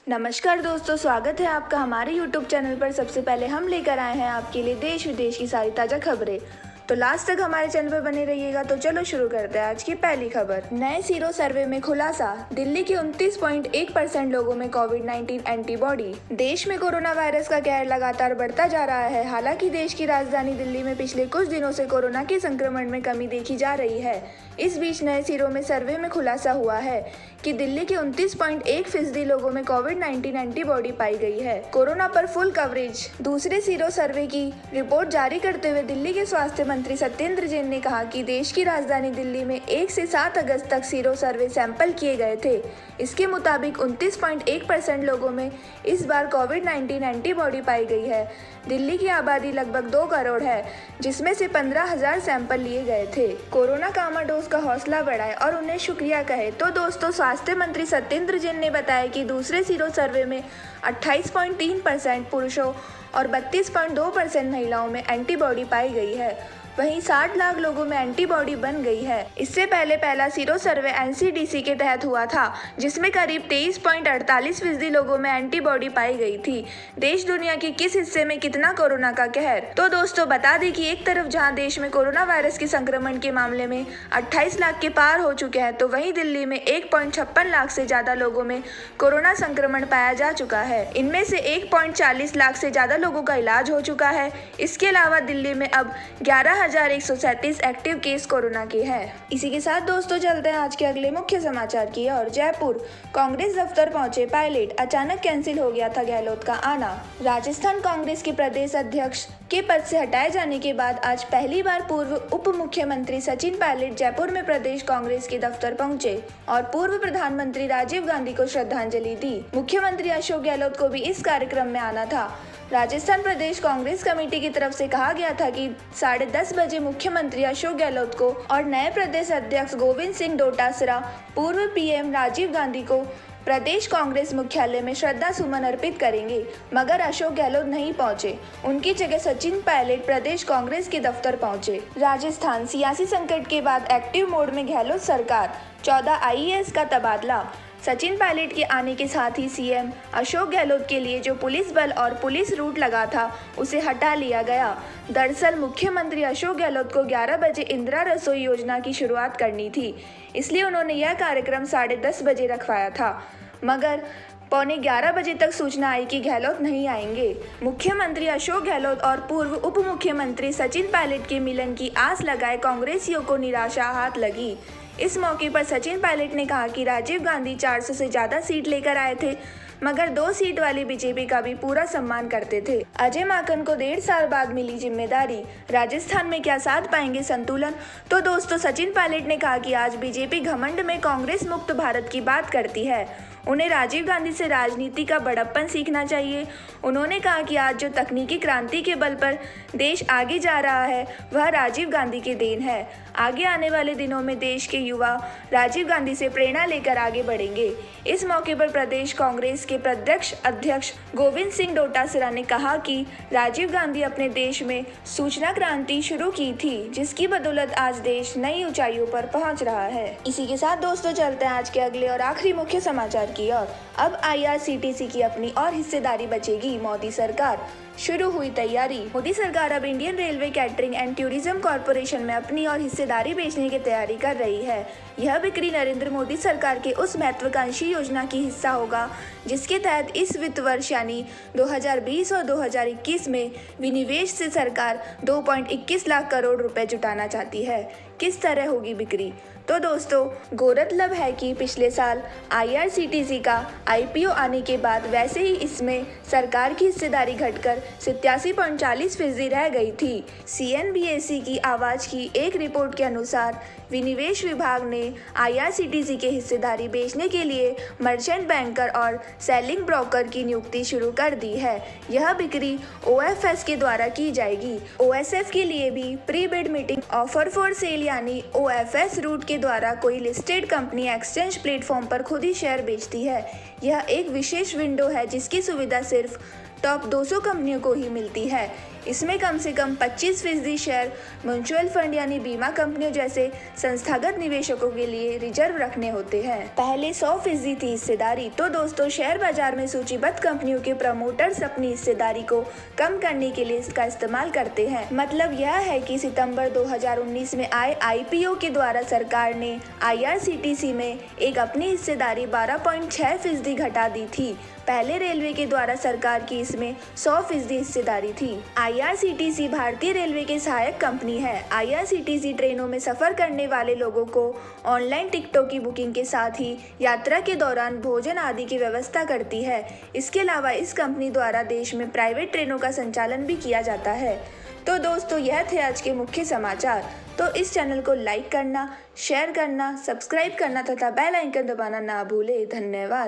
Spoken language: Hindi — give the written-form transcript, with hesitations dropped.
नमस्कार दोस्तों, स्वागत है आपका हमारे YouTube चैनल पर। सबसे पहले हम लेकर आए हैं आपके लिए देश विदेश की सारी ताज़ा खबरें। तो लास्ट तक हमारे चैनल पर बने रहिएगा। तो चलो शुरू करते हैं आज की पहली खबर। नए सीरो सर्वे में खुलासा, दिल्ली के 29.1% लोगों में कोविड-19 एंटीबॉडी। देश में कोरोना वायरस का कहर लगातार बढ़ता जा रहा है। हालांकि देश की राजधानी दिल्ली में पिछले कुछ दिनों से कोरोना के संक्रमण में कमी देखी जा रही है। इस बीच नए सिरों में सर्वे में खुलासा हुआ है कि दिल्ली के 29.1% लोगों में कोविड-19 एंटीबॉडी पाई गई है। कोरोना पर फुल कवरेज। दूसरे सीरो सर्वे की रिपोर्ट जारी करते हुए दिल्ली के स्वास्थ्य मंत्री सत्येंद्र जैन ने कहा कि देश की राजधानी दिल्ली में 1 से 7 अगस्त तक सीरो सर्वे सैंपल किए गए थे। इसके मुताबिक 29.1% लोगों में इस बार कोविड-19 एंटीबॉडी पाई गई है। दिल्ली की आबादी लगभग 2 करोड़ है, जिसमें से 15,000 सैंपल लिए गए थे। कोरोना कामाडोज का हौसला बढ़ाए और उन्हें शुक्रिया कहे। तो दोस्तों, स्वास्थ्य मंत्री सत्येंद्र जैन ने बताया कि दूसरे सीरो सर्वे में 28.3% पुरुषों और 32.2% महिलाओं में एंटीबॉडी पाई गई है। वहीं 60 लाख लोगों में एंटीबॉडी बन गई है। इससे पहले पहला सीरो सर्वे एनसीडीसी के तहत हुआ था, जिसमें करीब 23.48% लोगों में एंटीबॉडी पाई गई थी। देश दुनिया के किस हिस्से में कितना कोरोना का कहर। तो दोस्तों, बता दें कि एक तरफ जहां देश में कोरोना वायरस के संक्रमण के मामले में 28 लाख के पार हो चुके हैं, तो वहीं दिल्ली में 1.56 लाख से ज्यादा लोगों में कोरोना संक्रमण पाया जा चुका है। इनमें से 1.40 लाख से ज्यादा लोगों का इलाज हो चुका है। इसके अलावा दिल्ली में अब 11,137 एक्टिव केस कोरोना के हैं। इसी के साथ दोस्तों, चलते हैं आज के अगले मुख्य समाचार की ओर। जयपुर कांग्रेस दफ्तर पहुंचे पायलट, अचानक कैंसिल हो गया था गहलोत का आना। राजस्थान कांग्रेस के प्रदेश अध्यक्ष के पद से हटाए जाने के बाद आज पहली बार पूर्व उप मुख्यमंत्री सचिन पायलट जयपुर में प्रदेश कांग्रेस के दफ्तर पहुंचे और पूर्व प्रधानमंत्री राजीव गांधी को श्रद्धांजलि दी। मुख्यमंत्री अशोक गहलोत को भी इस कार्यक्रम में आना था। राजस्थान प्रदेश कांग्रेस कमेटी की तरफ से कहा गया था कि 10:30 बजे मुख्यमंत्री अशोक गहलोत को और नए प्रदेश अध्यक्ष गोविंद सिंह डोटासरा पूर्व पीएम राजीव गांधी को प्रदेश कांग्रेस मुख्यालय में श्रद्धा सुमन अर्पित करेंगे, मगर अशोक गहलोत नहीं पहुंचे। उनकी जगह सचिन पायलट प्रदेश कांग्रेस के दफ्तर पहुंचे। राजस्थान सियासी संकट के बाद एक्टिव मोड में गहलोत सरकार, 14 आईएएस का तबादला। सचिन पायलट के आने के साथ ही सीएम अशोक गहलोत के लिए जो पुलिस बल और पुलिस रूट लगा था, उसे हटा लिया गया। दरअसल मुख्यमंत्री अशोक गहलोत को 11 बजे इंदिरा रसोई योजना की शुरुआत करनी थी, इसलिए उन्होंने यह कार्यक्रम 10:30 बजे रखवाया था, मगर 11:15 बजे तक सूचना आई कि गहलोत नहीं आएंगे। मुख्यमंत्री अशोक गहलोत और पूर्व उप मुख्यमंत्री सचिन पायलट के मिलन की आस लगाए कांग्रेसियों को निराशा हाथ लगी। इस मौके पर सचिन पायलट ने कहा कि राजीव गांधी 400 से ज्यादा सीट लेकर आए थे, मगर 2 सीट वाली बीजेपी का भी पूरा सम्मान करते थे। अजय माकन को 1.5 साल बाद मिली जिम्मेदारी, राजस्थान में क्या साध पाएंगे संतुलन। तो दोस्तों, सचिन पायलट ने कहा कि आज बीजेपी घमंड में कांग्रेस मुक्त भारत की बात करती है। उन्हें राजीव गांधी से राजनीति का बड़प्पन सीखना चाहिए। उन्होंने कहा कि आज जो तकनीकी क्रांति के बल पर देश आगे जा रहा है, वह राजीव गांधी की देन है। आगे आने वाले दिनों में देश के युवा राजीव गांधी से प्रेरणा लेकर आगे बढ़ेंगे। इस मौके पर प्रदेश कांग्रेस के प्रदेश अध्यक्ष गोविंद सिंह डोटासरा ने कहा कि राजीव गांधी अपने देश में सूचना क्रांति शुरू की थी, जिसकी बदौलत आज देश नई ऊंचाइयों पर पहुंच रहा है। इसी के साथ दोस्तों, चलते हैं आज के अगले और आखिरी मुख्य समाचार की ओर। अब आईआरसीटीसी की अपनी और हिस्सेदारी बचेगी, मोदी सरकार, शुरू हुई तैयारी। मोदी सरकार अब Indian railway catering and tourism corporation में अपनी और हिस्सेदारी बेचने की तैयारी कर रही है। यह बिक्री नरेंद्र मोदी सरकार के उस महत्वाकांक्षी योजना की हिस्सा होगा, जिसके तहत इस वित्त वर्ष यानी 2020 और 2021 में विनिवेश से सरकार 2.21 लाख करोड़ रुपए जुटाना चाहती है। किस तरह होगी बिक्री। तो दोस्तों, गौरतलब है कि पिछले साल आईआरसीटीसी का आईपीओ आने के बाद वैसे ही इसमें सरकार की हिस्सेदारी घटकर 87.40% रह गई थी। सीएनबीएसई की आवाज की एक रिपोर्ट के अनुसार विनिवेश विभाग ने आईआरसीटीसी के हिस्सेदारी बेचने के लिए मर्चेंट बैंकर और सेलिंग ब्रोकर की नियुक्ति शुरू कर दी है। यह बिक्री ओएफएस के द्वारा की जाएगी। ओएसएफ के लिए भी pre bid meeting offer for sale यानी ओएफएस रूट के द्वारा कोई लिस्टेड कंपनी एक्सचेंज प्लेटफॉर्म पर खुद ही शेयर बेचती है। यह एक विशेष विंडो है जिसकी सुविधा सिर्फ टॉप 200 कंपनियों को ही मिलती है। इसमें कम से कम 25% शेयर म्यूचुअल फंड यानी बीमा कंपनियों जैसे संस्थागत निवेशकों के लिए रिजर्व रखने होते हैं। पहले 100% थी हिस्सेदारी। तो दोस्तों, शेयर बाजार में सूचीबद्ध कंपनियों के प्रमोटर्स अपनी हिस्सेदारी को कम करने के लिए इसका इस्तेमाल करते हैं। मतलब यह है कि सितंबर 2019 में आए IPO के द्वारा सरकार ने IRCTC में एक अपनी हिस्सेदारी 12.6% घटा दी थी। पहले रेलवे के द्वारा सरकार की इसमें 100% हिस्सेदारी थी। IRCTC भारतीय रेलवे की सहायक कंपनी है। IRCTC ट्रेनों में सफर करने वाले लोगों को ऑनलाइन टिकटों की बुकिंग के साथ ही यात्रा के दौरान भोजन आदि की व्यवस्था करती है। इसके अलावा इस कंपनी द्वारा देश में प्राइवेट ट्रेनों का संचालन भी किया जाता है। तो दोस्तों, यह थे आज के मुख्य समाचार। तो इस चैनल को लाइक करना, शेयर करना, सब्सक्राइब करना तथा बेल आइकन दबाना ना भूले। धन्यवाद।